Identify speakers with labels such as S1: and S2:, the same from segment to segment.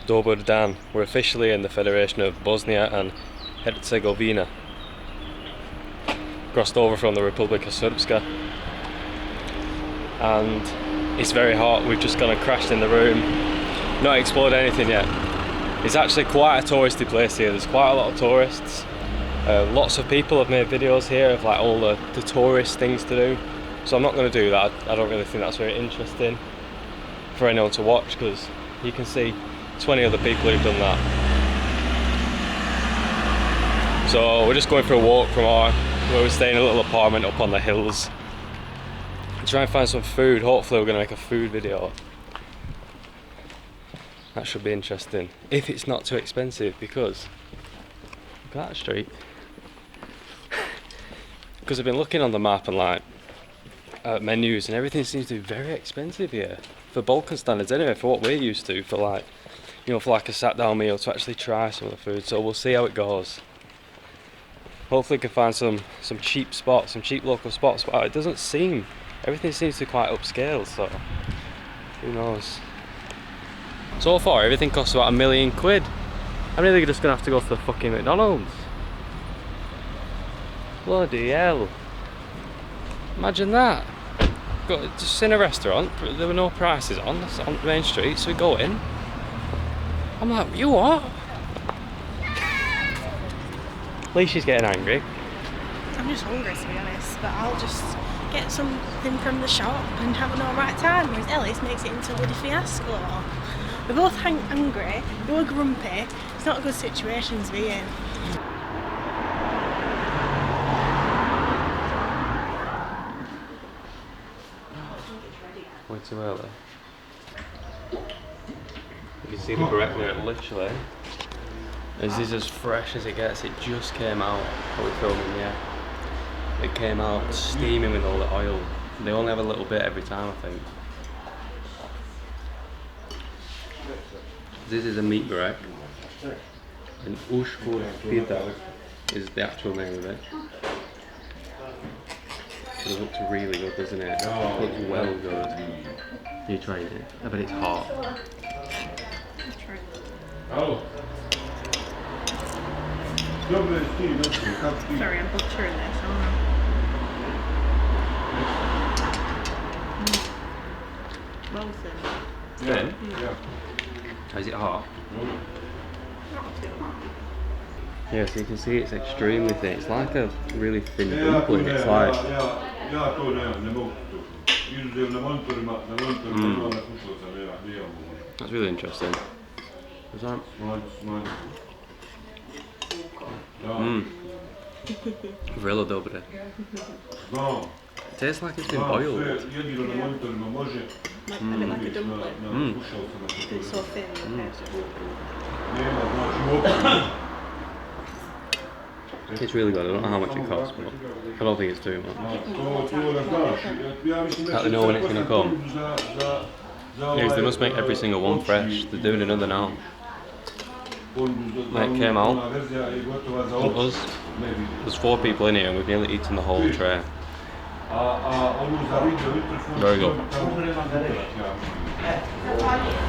S1: Dobar dan. We're officially in the Federation of Bosnia and Herzegovina. Crossed over from the Republika Srpska. And it's very hot. We've just gone and crashed in the room. Not explored anything yet. It's actually quite a touristy place here. There's quite a lot of tourists. Lots of people have made videos here of like all the tourist things to do. So I'm not going to do that. I don't really think that's very interesting for anyone to watch, because you can see 20 other people who've done that. So we're just going for a walk from where we're staying in a little apartment up on the hills. Try and find some food. Hopefully we're going to make a food video. That should be interesting. If it's not too expensive, because look at that street. Because I've been looking on the map and like menus, and everything seems to be very expensive here. For Balkan standards anyway, for what we're used to, for like, you know, for like a sat down meal to actually try some of the food. So we'll see how it goes. Hopefully we can find some cheap spots, some cheap local spots, but it doesn't seem, everything seems to be quite upscale, so who knows. So far everything costs about £1 million. I'm really just gonna have to go to the fucking McDonald's. Bloody hell. Imagine that. Just in a restaurant, there were no prices on the main street, so we go in. I'm like, you what? At least she's getting angry.
S2: I'm just hungry, to be honest, but I'll just get something from the shop and have an alright time, whereas Ellis makes it into a bloody fiasco. We're both hungry, you're grumpy, it's not a good situation to be in.
S1: Way too early. You can see the Burek there, literally. This is as fresh as it gets. It just came out while we're filming, yeah. It came out steaming with all the oil. They only have a little bit every time, I think. This is a meat Burek. And Ushkur Pita is the actual name of it. It looks really good, doesn't it? It looks well good. You trying it? I bet it's hot.
S2: Oh. Sorry, I'm butchering this, aren't I? Well thin.
S1: Thin? Yeah. Is it hot?
S2: Not too hot.
S1: Yeah, so you can see it's extremely thin. It's like a really thin dumpling. It's like... That's really interesting. Is that? Vrlo dobre. It tastes like it's been boiled.
S2: A bit like a dumpling. It's so thin compared to
S1: It's really good. I don't know how much it costs, but I don't think it's too much. How do they know when it's going to come? Yes, they must make every single one fresh. They're doing another now. When it came out, there's 4 people in here and we've nearly eaten the whole tray. Very good.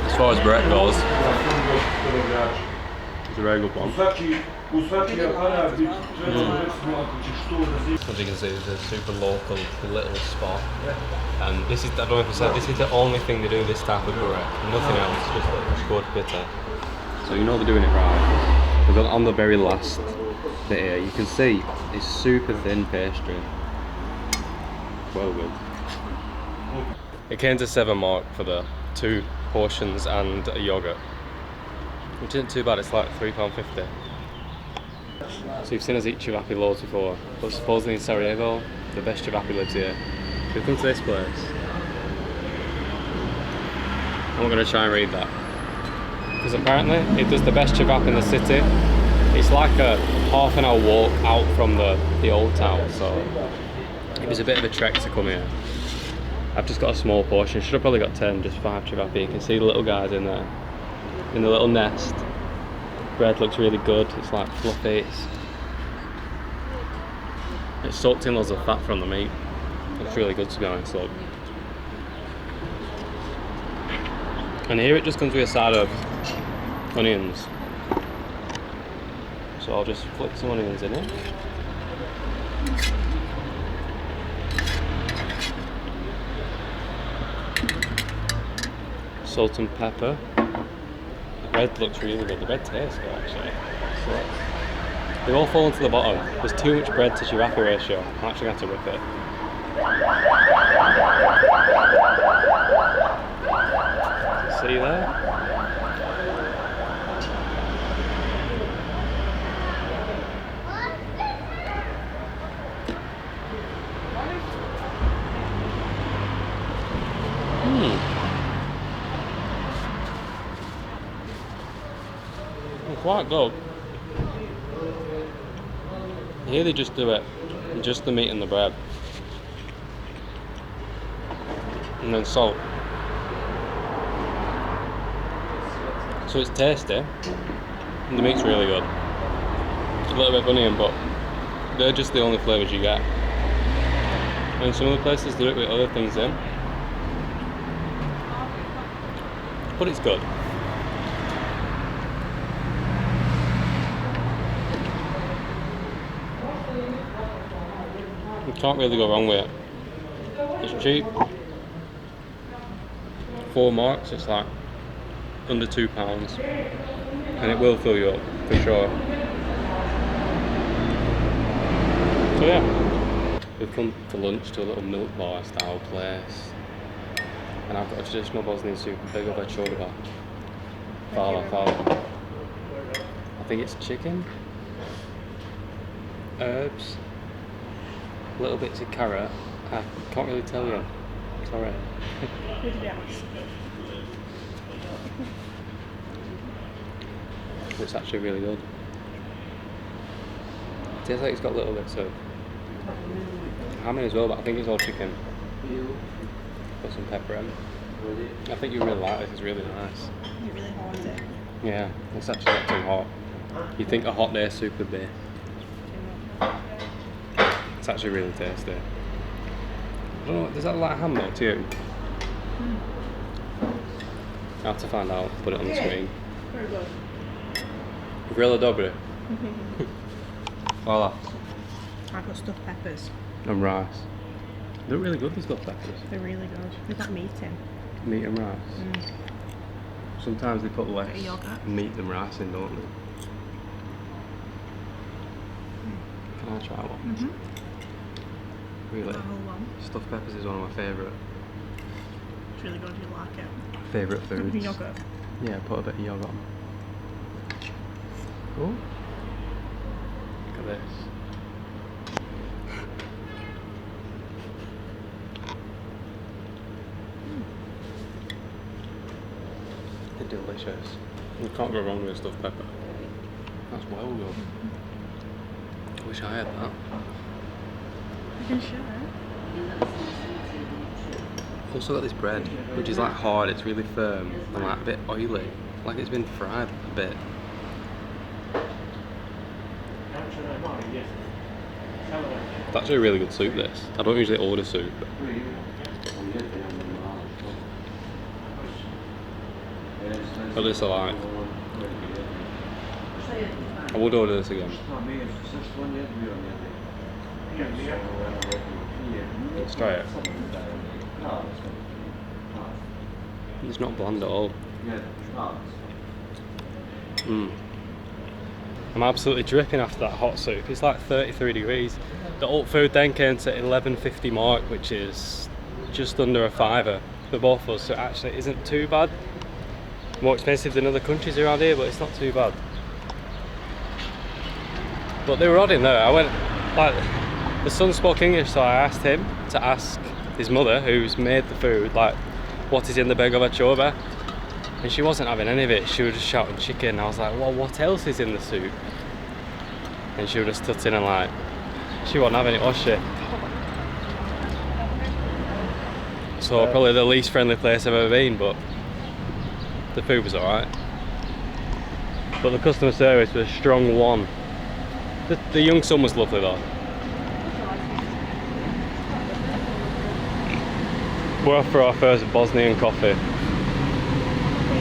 S1: As far as Burek goes, it's a very good one. As you can see, it's a super local little spot. And this is, I don't know if I said, this is the only thing they do this type of Burek. Nothing else, just like scored bitter. So you know they're doing it right. Because on the very last bit here, you can see it's super thin pastry. Well good. It came to 7 mark for the 2 portions and a yogurt, which isn't too bad. It's like £3.50. So you've seen us eat cevapi loads before, but supposedly in Sarajevo, the best cevapi lives here. We've come to this place. I'm going to try and read that. Because apparently it does the best cevapi in the city. It's like a half an hour walk out from the old town, so it was a bit of a trek to come here. I've just got a small portion. Should have probably got 10, just 5 cevapi. You can see the little guys in there, in the little nest. Bread looks really good. It's like fluffy. It's soaked in loads of fat from the meat. Looks really good, to be honest. Look. And here it just comes with a side of onions. So I'll just flick some onions in it. Salt and pepper. The bread looks really good. The bread tastes good actually. So they all fall to the bottom. There's too much bread to Cevapi ratio. I'm actually going to have to rip it. See there? Quite good. Here they just do it, just the meat and the bread. And then salt. So it's tasty. And the meat's really good. A little bit of onion, but they're just the only flavours you get. And some other places do it with other things in. But it's good. You can't really go wrong with it. It's cheap. 4 marks, it's like under £2, and it will fill you up for sure. So yeah, we've come for lunch to a little milk bar style place, and I've got a traditional Bosnian soup, Begova Corba. Fala. I think it's chicken, herbs, little bits of carrot. I can't really tell you. Sorry. It's actually really good. It tastes like it's got little bits of ham in as well, but I think it's all chicken. Put some pepper in. I think you really like this. It's really nice.
S2: You really hot it.
S1: Yeah, it's actually not too hot. You think a hot day soup would be. It's actually really tasty. I don't know, does that like ham though to you? I'll have to find out, put it on the screen.
S2: Very good.
S1: Really dobre. Voila.
S2: I've got stuffed peppers.
S1: And rice. They're really good, these stuffed peppers.
S2: They're really good. They've got meat in.
S1: Meat and rice. Sometimes they put less meat than rice in, don't they? Can I try one? Really?
S2: The whole one.
S1: Stuffed peppers is one of my favourite.
S2: It's really good, you like it.
S1: Favourite foods.
S2: Yogurt.
S1: Yeah, put a bit of yogurt on. Oh. Look at this. They're delicious. You can't go wrong with stuffed pepper. That's well good. I wish I had that.
S2: You can share it.
S1: Also got this bread, which is like hard, it's really firm and like a bit oily. Like it's been fried a bit. It's actually a really good soup, this. I don't usually order soup. But this I like. I would order this again. Let's try it. It's not bland at all. I'm absolutely dripping after that hot soup. It's like 33 degrees. The alt food then came to 11.50 mark, which is just under a £5 for both of us, so it actually isn't too bad. More expensive than other countries around here, but it's not too bad. But they were odd in there. I went, like, the son spoke English, so I asked him to ask his mother, who's made the food, like, what is in the Begova Corba? And she wasn't having any of it. She was just shouting chicken. I was like, well, what else is in the soup? And she was just tutting and like, she wasn't having it, was she? So probably the least friendly place I've ever been, but the food was alright. But the customer service was a strong 1. The young son was lovely though. We're off for our first Bosnian coffee.
S2: You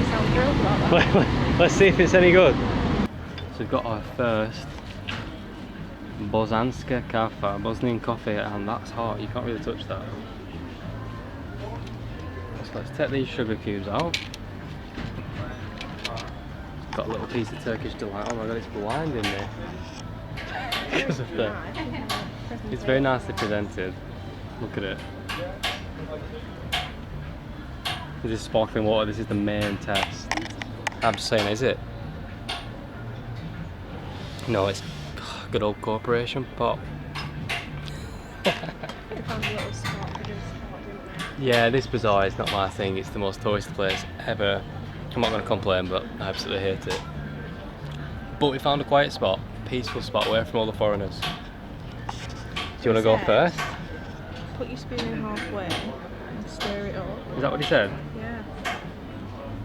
S2: sound thrilled about
S1: Let's see if it's any good. So we've got our first Bosnian Coffee, Bosnian coffee, and that's hot. You can't really touch that. So let's take these sugar cubes out. Got a little piece of Turkish delight. Oh my god, it's blinding me. Because of the... It's very nicely presented. Look at it. This is sparkling water. This is the main test. I'm just saying, is it? No, it's good old corporation pop. Yeah, this bazaar is not my thing. It's the most touristy place ever. I'm not going to complain, but I absolutely hate it. But we found a quiet spot, peaceful spot, away from all the foreigners. Do you want to go first?
S2: Put your spoon in halfway and stir it up.
S1: Is that what he said?
S2: Yeah.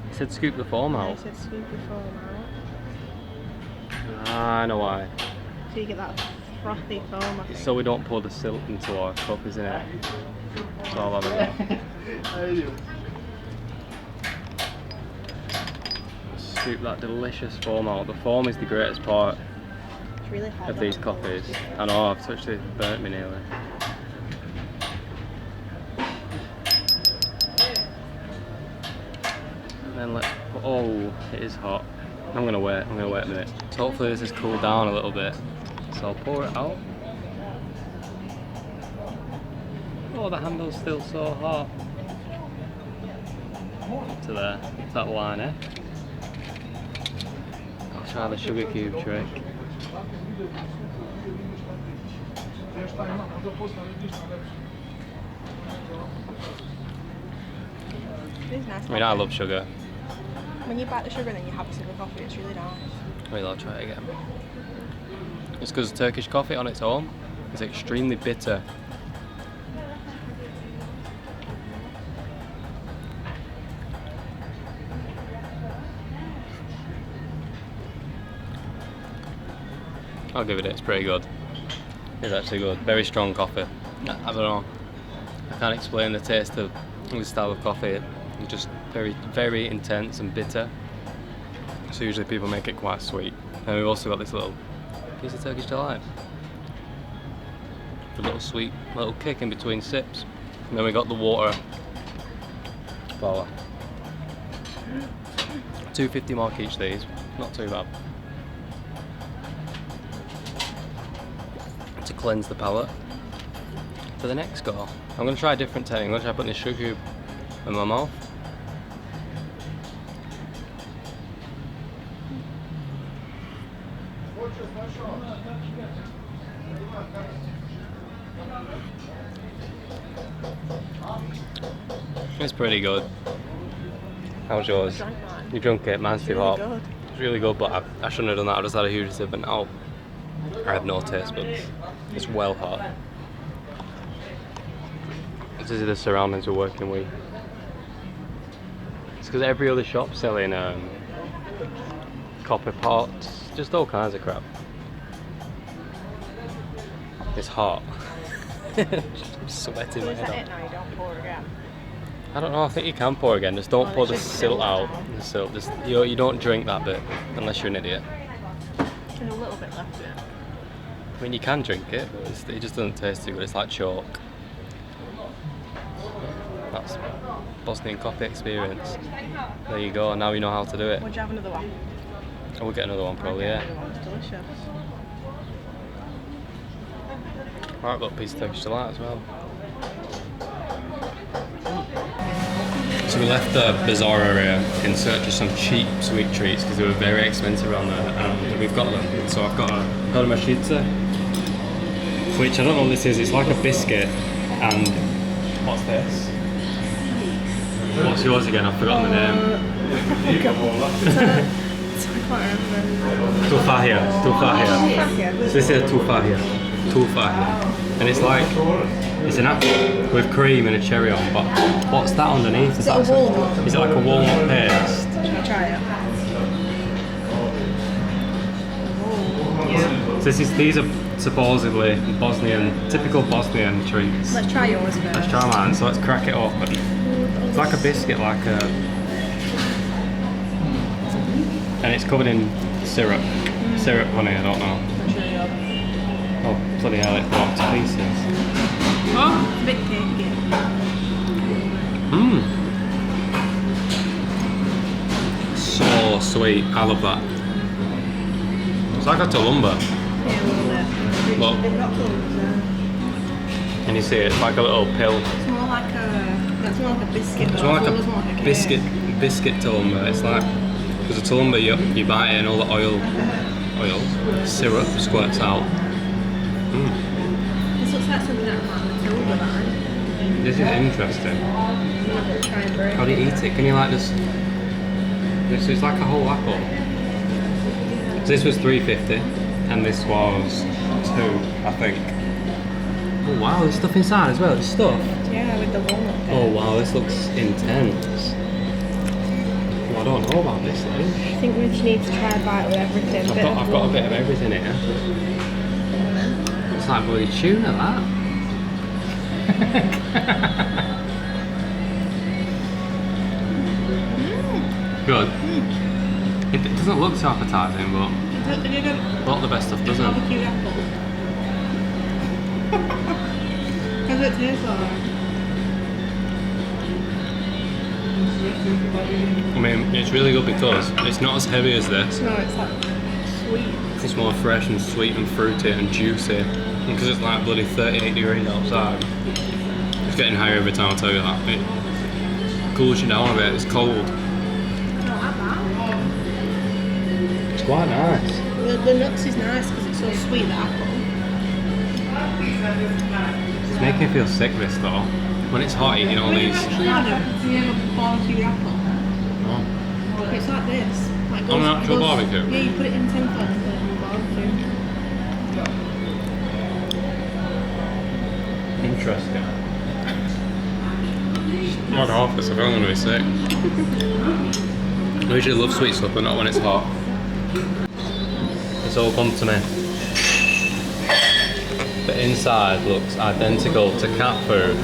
S1: He said scoop the foam out.
S2: Yeah, he said scoop the foam out.
S1: Ah, I know why.
S2: So you get that frothy foam, I think.
S1: So we don't pour the silt into our cup, isn't it? So I'll have a go. Scoop that delicious foam out. The foam is the greatest part
S2: It's really hot
S1: of these coffees. I know, I've touched it, it's burnt me nearly. And then let's, oh, it is hot. I'm gonna wait a minute. So hopefully this has cooled down a little bit. So I'll pour it out. Oh, the handle's still so hot. Up to there, that line, eh? I'll try the sugar cube trick.
S2: It is nice.
S1: I mean, I love sugar.
S2: When you bite the sugar and then you have a sip of coffee, it's really nice.
S1: Maybe I'll try it again. It's because Turkish coffee on its own is extremely bitter. I'll give it, it's pretty good. It's actually good. Very strong coffee. I don't know. I can't explain the taste of this style of coffee. It's just very, very intense and bitter. So usually people make it quite sweet. And we've also got this little piece of Turkish delight. A little sweet, little kick in between sips. And then we got the water flour. $2.50 mark each these. Not too bad. To cleanse the palate. For the next go, I'm going to try a different technique. I'm going to try putting this sugar cube in my mouth. It's pretty good. How's yours? You drunk it? Mine's too hot. It's really good, but I shouldn't have done that. I just had a huge sip and now I have no taste buds. It's well hot. This is the surroundings we're working with. It's because every other shop's selling copper pots, just all kinds of crap. It's hot. I'm sweating my head off.
S2: Is that it now? You don't pour again?
S1: I don't know, I think you can pour again, just don't pour the silt out. The silt, just, you don't drink that bit, unless you're an idiot.
S2: There's a little bit left of it.
S1: I mean, you can drink it, but it just doesn't taste too good, it's like chalk. That's Bosnian coffee experience. There you go, now you know how to do it.
S2: Would you have another one?
S1: I will get another one probably, yeah.
S2: Another one. It's delicious.
S1: Right, I've got a piece of Turkish delight as well. So we left the bazaar area in search of some cheap sweet treats because they were very expensive around there, and we've got them. So I've got a Hurmasice, which I don't know what this is. It's like a biscuit, and what's this? What's yours again? I've forgotten the name.
S2: I can't remember.
S1: Tufahija. So this is a Tufahija. And it's like, it's an apple with cream and a cherry on, but what's that underneath?
S2: Is it a walnut?
S1: Is it like a walnut paste?
S2: Should we try it?
S1: So these are supposedly typical Bosnian treats.
S2: Let's try yours first.
S1: Let's try mine, so let's crack it open. It's like a biscuit, like a... And it's covered in syrup. Syrup, honey, I don't know. Oh, bloody hell, it blocked to pieces.
S2: Oh, it's a bit cakey.
S1: Mmm. So sweet, I love that. It's like a Dolma. Look. And you see it, it's like a little pill.
S2: It's more like that's more like a biscuit.
S1: It's more like a biscuit Dolma. It's like, because a Dolma you bite it and all the oil, syrup squirts out.
S2: This looks like something out of Matilda, man.
S1: This is interesting.
S2: Try and break.
S1: How do you eat it? Can you like just... This is like a whole apple. So this was $3.50 and this was $2, I think. Oh wow, there's stuff inside as well. There's stuff.
S2: Yeah, with the walnut.
S1: Oh wow, this looks intense. Well, I don't know about this thing.
S2: I think we just need to try a bite with everything.
S1: I've got a bit of everything here. It's like bloody tuna, that. Good. It doesn't look so appetising, but not the best stuff, does it?
S2: Barbecue apple. How does it taste like?
S1: I mean, it's really good because it's not as heavy as this.
S2: No, it's like sweet.
S1: It's more fresh and sweet and fruity and juicy. And because it's like bloody 38 degrees outside. It's getting higher every time I tell you that. It cools you down a bit, it's cold. It's quite nice.
S2: The nuts is nice because it's so sweet, the apple.
S1: It's making me feel sick, this though. When it's hot eating all these.
S2: Actually, had a barbecue apple.
S1: Oh.
S2: It's like this. Like
S1: On an actual barbecue?
S2: Yeah, you put it in tin foil and put it in the barbecue.
S1: Interesting. Not half this, I feel I'm going to be sick. I usually love sweet stuff, but not when it's hot. It's all come to me. The inside looks identical to cat food.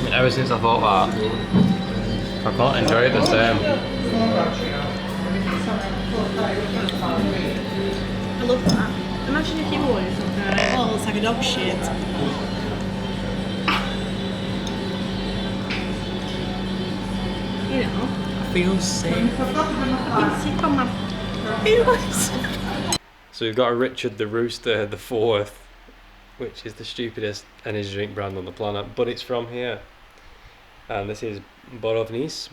S1: And ever since I thought that, I can't enjoy it the same.
S2: I love that. Imagine if you were something like, oh, it's like a dog shit. You know.
S1: I feel sick.
S2: I'm sick on my feelings.
S1: So we've got a Richard the Rooster the 4th, which is the stupidest energy drink brand on the planet, but it's from here. And this is Borovnice.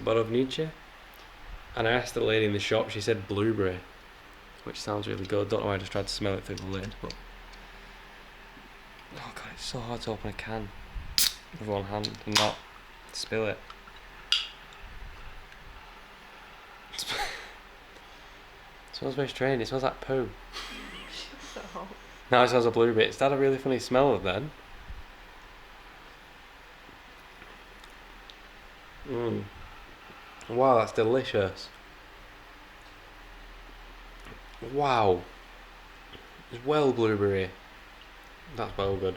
S1: And I asked the lady in the shop, she said blueberry, which sounds really good. Don't know why I just tried to smell it through the lid, but oh god, it's so hard to open a can with one hand and not spill it. It smells very strange. It smells like poo. Now it smells like blueberry. It's had a really funny smell of then. Wow, that's delicious. Wow. It's well blueberry. That's well good.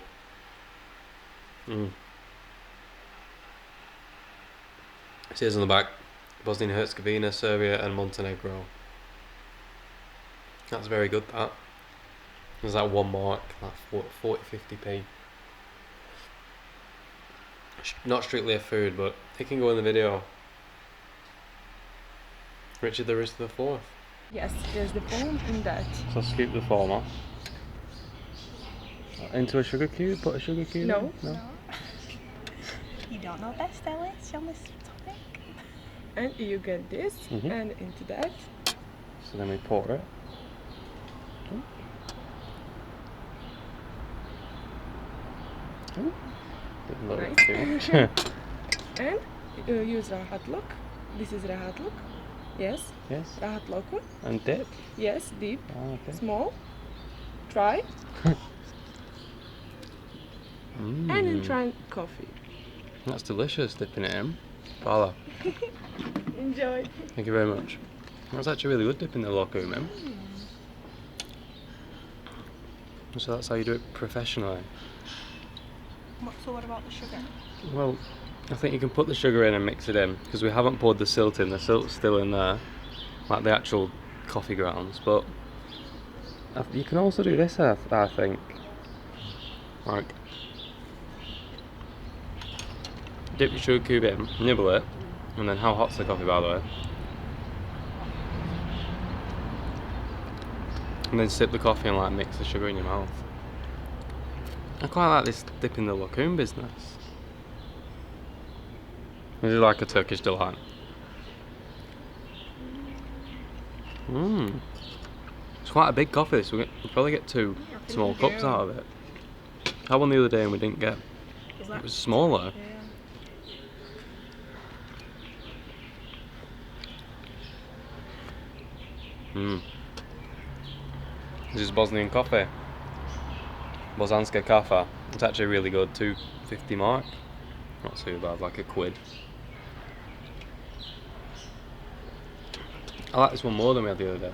S1: It says on the back, Bosnia Herzegovina, Serbia and Montenegro. That's very good, that. There's that one mark, like 40-50p. Not strictly a food, but it can go in the video. Richard the Rooster the 4th.
S2: Yes, there's the foam in that.
S1: So scoop the foam off. Into a sugar cube? Put a sugar cube
S2: No.
S1: in? No.
S2: You don't know best, Alice, on this topic.
S3: And you get this and into that.
S1: So then we pour it.
S3: Nice. And use Rahatlook. This is Rahatlook. Yes.
S1: Yes.
S3: Rahatlook.
S1: And dip.
S3: Yes, deep.
S1: Oh, okay.
S3: Small. Try. And then try coffee.
S1: That's delicious, dipping it in. Voila.
S3: Enjoy.
S1: Thank you very much. That's actually really good dipping the loco, man. So that's how you do it professionally.
S2: So what about the sugar?
S1: Well, I think you can put the sugar in and mix it in, because we haven't poured the silt in. The silt's still in there, like the actual coffee grounds, but you can also do this, I think. Like, dip your sugar cube in, nibble it, and then how hot's the coffee, by the way? And then sip the coffee and like mix the sugar in your mouth. I quite like this dip in the lokum business. This is like a Turkish delight. It's quite a big coffee, so we'll probably get 2 small cups out of it. I had one the other day and we didn't get. It was smaller. This is Bosnian Coffee. Bosanska Kafa. It's actually really good, 2.50 mark. Not too bad, like a quid. I like this one more than we had the other day.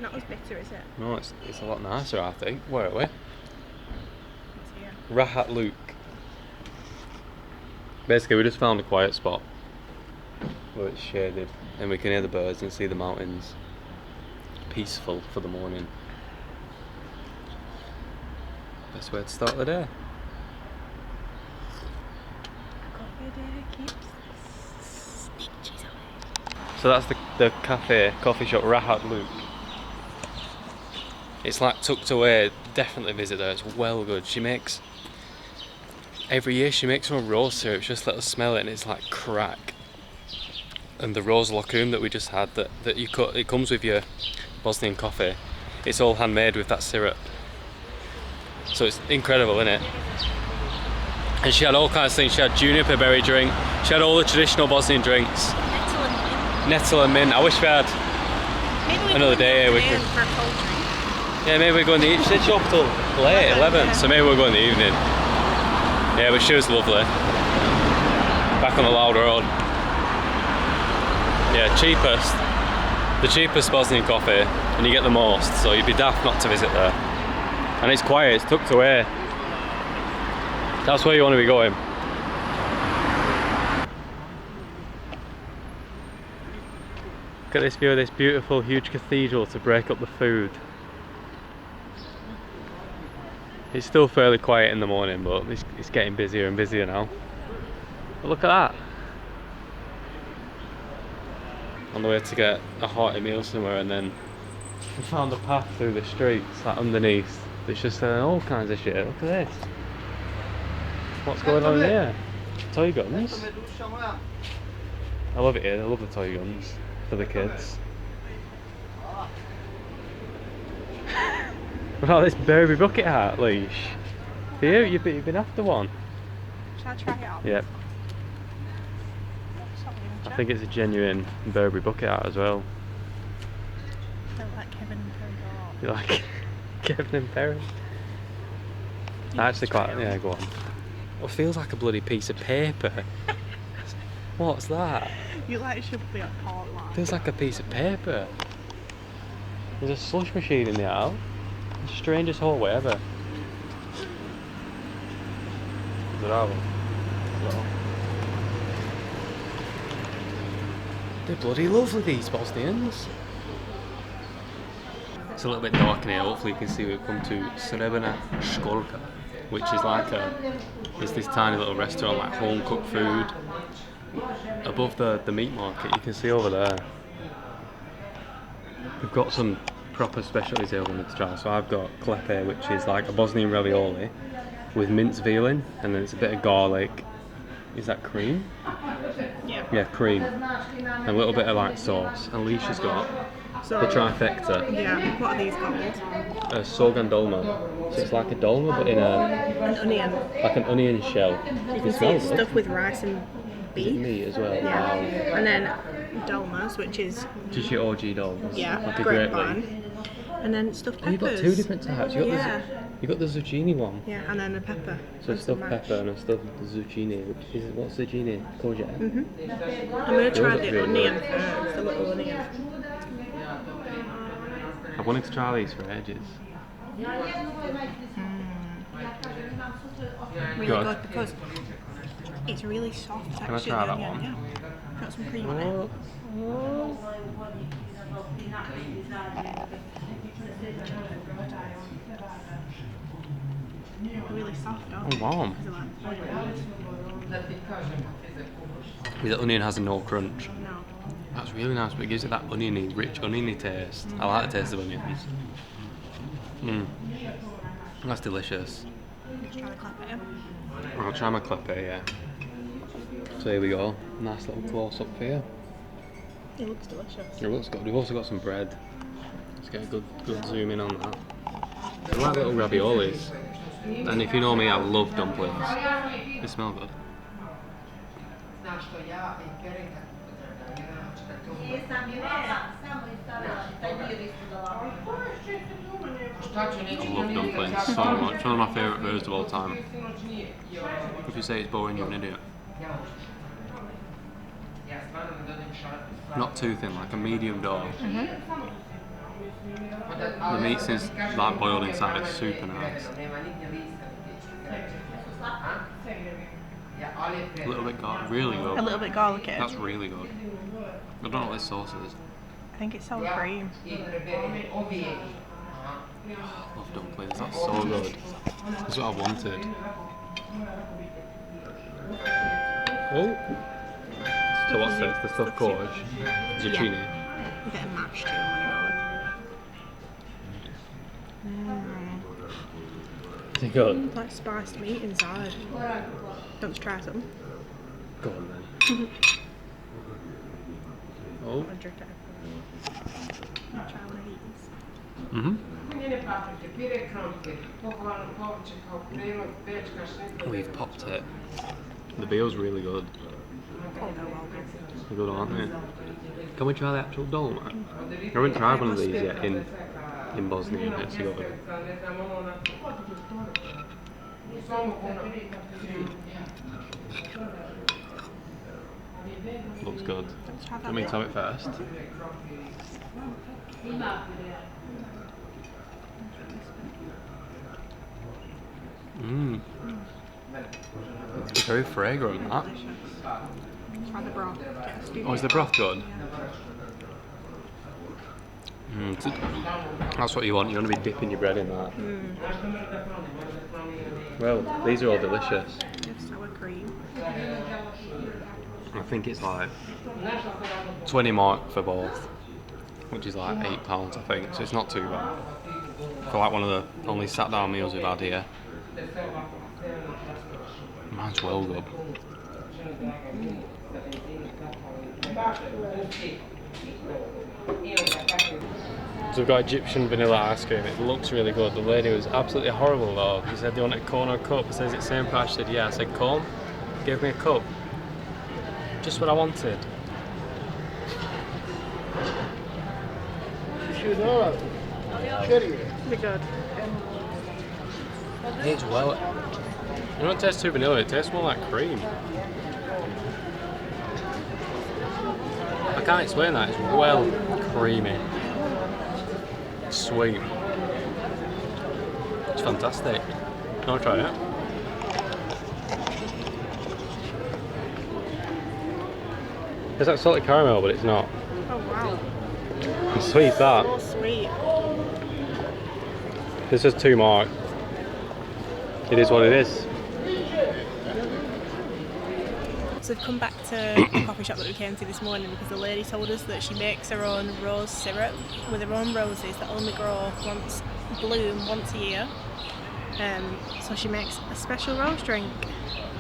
S2: Not as bitter, is it?
S1: No, it's a lot nicer, I think. Where are we? Rahatlook. Basically, we just found a quiet spot where it's shaded and we can hear the birds and see the mountains. Peaceful for the morning. Best way to start the day.
S2: Coffee day keeps stitches away.
S1: So that's the coffee shop Rahatlook. It's like tucked away. Definitely visit there. It's well good. She makes every year she makes some rose syrup. Just let us smell it, and it's like crack. And the rose lokum that we just had, that you cut, it comes with your Bosnian coffee. It's all handmade with that syrup. So it's incredible, isn't it? And she had all kinds of things. She had juniper berry drink. She had all the traditional Bosnian drinks. Nettle and mint. I wish we had another day here.
S2: For a cold drink.
S1: Yeah, maybe we're going to eat. She said she opened till late, 11, yeah. So maybe we're going in the evening. Yeah, but she was lovely. Back on the loud road. Yeah, cheapest. The cheapest Bosnian coffee, and you get the most, so you'd be daft not to visit there. And it's quiet, it's tucked away. That's where you want to be going. Look at this view of this beautiful, huge cathedral to break up the food. It's still fairly quiet in the morning, but it's getting busier and busier now. But look at that. On the way to get a hearty meal somewhere, and then we found a path through the streets, like underneath. It's just all kinds of shit. Look at this. What's going on here? Toy guns. I love it here. I love the toy guns for the kids. What about this Burberry bucket hat leash? You've been after one.
S2: Shall I try it out?
S1: Yep. I think it's a genuine Burberry bucket hat as well.
S2: I like Kevin and Perry.
S1: You like Kevin and Perry? I actually quite, yeah, go on. It feels like a bloody piece of paper. What's that?
S2: You like it should be a part line.
S1: Feels like a piece of paper. There's a slush machine in the aisle. The strangest hallway ever. Bravo. They're bloody lovely, these Bosnians. It's a little bit dark in here. Hopefully you can see we've come to Sarajevo Cevapi, which is like it's this tiny little restaurant, like home cooked food above the meat market. You can see over there. We've got some proper specialties here I wanted to try. So I've got Klepe, which is like a Bosnian ravioli with minced veal in, and then it's a bit of garlic. Is that cream? Yeah, cream. And a little bit of like sauce. And Alicia's got the trifecta.
S2: Yeah, what are these called?
S1: Sogan Dolma. So it's like a dolma but in
S2: an onion.
S1: Like an onion shell.
S2: You can see it's stuffed with rice and beef.
S1: Is it meat as well?
S2: Yeah.
S1: Wow.
S2: And then dolmas, which is
S1: just your OG dolmas.
S2: Yeah,
S1: like a
S2: grape
S1: grape
S2: vine. And then stuffed peppers.
S1: You've got two different types. You got the zucchini one.
S2: Yeah, and then a pepper.
S1: So stuffed pepper and a stuffed zucchini, which is, what's zucchini? Courgette?
S2: Mm-hmm. I'm going to try the onion first, the little onion.
S1: I've wanted to try these for ages.
S2: Really good because it's really soft.
S1: Can I try that one?
S2: Yeah. Got some cream on it. Really soft,
S1: Oh, warm. The onion has no crunch.
S2: No.
S1: That's really nice, but it gives it that oniony, rich oniony taste. I like the taste of onions. That's delicious.
S2: Let's try the Klepe.
S1: I'll try my Klepe, yeah. So here we go. Nice little close up for you.
S2: It looks delicious.
S1: It looks good. We've also got some bread. Let's get a good zoom in on that. I like little raviolis. And if you know me, I love dumplings. They smell good. I love dumplings so much. One of my favourite foods of all time. If you say it's boring, you're an idiot. Not too thin, like a medium dough. The meat is like boiled inside, it's super nice. A little bit garlic, really good.
S2: A little bit garlicky.
S1: That's really good. I don't know what this sauce is.
S2: I think it's sour cream.
S1: Love dumplings, that's so good. That's what I wanted. Oh! So what's this? The stuffed porridge? Zucchini?
S2: Yeah. We're getting mashed too.
S1: Is it good?
S2: Like spiced meat inside. Don't you try some?
S1: Go on then. Oh.
S2: I'll drink it. I'll try one of these.
S1: Oh, you've popped it. The veal's really good.
S2: Oh, no, well,
S1: They're good, aren't they? Can we try the actual dolma? I haven't tried one of these yet in Bosnia Herzegovina. Looks good. Let me try it first. It's very fragrant, that.
S2: Try the broth.
S1: Oh, is the broth good? That's what you want. You want to be dipping your bread in that. Well, these are all delicious.
S2: Sour cream.
S1: I think it's like 20 mark for both, which is like £8, I think. So it's not too bad. For like one of the only sat down meals we've had here. Mine's well good. So we've got Egyptian vanilla ice cream. It looks really good. The lady was absolutely horrible though. She said, "Do you want a cone or a cup?" I said, "Is it the same price?" She said, "Yeah." I said, "Cone." Gave me a cup. Just what I wanted.
S2: Is it good?
S1: It's well. You don't taste too vanilla. It tastes more like cream. I can't explain that. It's well creamy. Sweet. It's fantastic. You want to try it? It's like salted caramel, but it's not.
S2: Oh wow.
S1: It's sweet, that.
S2: So sweet.
S1: This is 2 mark. It is what it is.
S2: So we've come back to the coffee shop that we came to this morning because the lady told us that she makes her own rose syrup with her own roses that only bloom once a year. So she makes a special rose drink.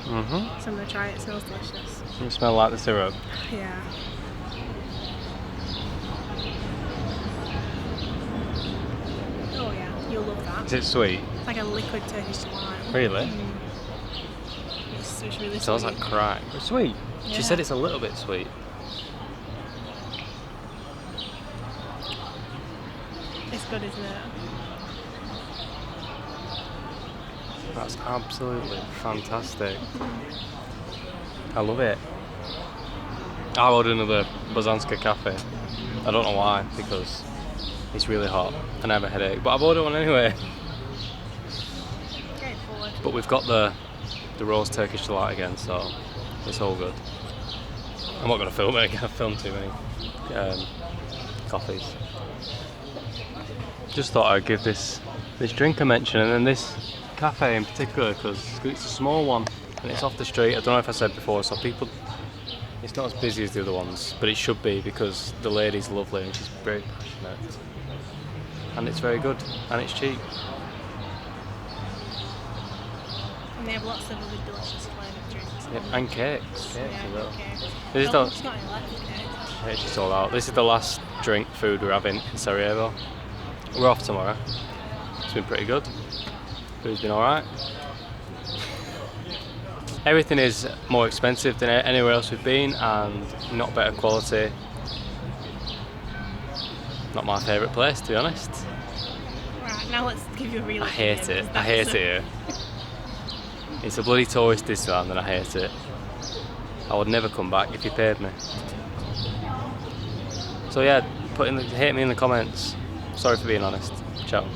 S2: So I'm going to try it. It smells delicious.
S1: It smells like the syrup.
S2: Yeah. Oh yeah, you'll love that.
S1: Is it sweet?
S2: It's like a liquid Turkish delight.
S1: Really?
S2: It's really
S1: It smells
S2: sweet.
S1: like crack. It's sweet.
S2: Yeah.
S1: She said it's a little bit sweet.
S2: It's good, isn't it?
S1: That's absolutely fantastic. I love it. I ordered another Bosnian Coffee. I don't know why, because it's really hot and I have a headache. But I've ordered one anyway.
S2: Get it forward.
S1: But we've got the roast Turkish delight again, so it's all good. I'm not going to film it again. I've filmed too many coffees. Just thought I'd give this drink a mention, and then this cafe in particular, because it's a small one and it's off the street. I don't know if I said before, so people, it's not as busy as the other ones, but it should be because the lady's lovely and she's very passionate, and it's very good and it's cheap.
S2: And they have lots of really delicious flavoured drinks.
S1: Yep, and cakes.
S2: Yeah,
S1: as well.
S2: cakes.
S1: This is
S2: She's got any left cakes.
S1: Yeah, she's sold out. This is the last drink food we're having in Sarajevo. We're off tomorrow. It's been pretty good. Food's been alright. Everything is more expensive than anywhere else we've been and not better quality. Not my favourite place, to be honest.
S2: Right, now let's give you a real
S1: I hate it. I hate it here. It's a bloody touristy town and I hate it. I would never come back if you paid me. So yeah, hate me in the comments. Sorry for being honest. Ciao.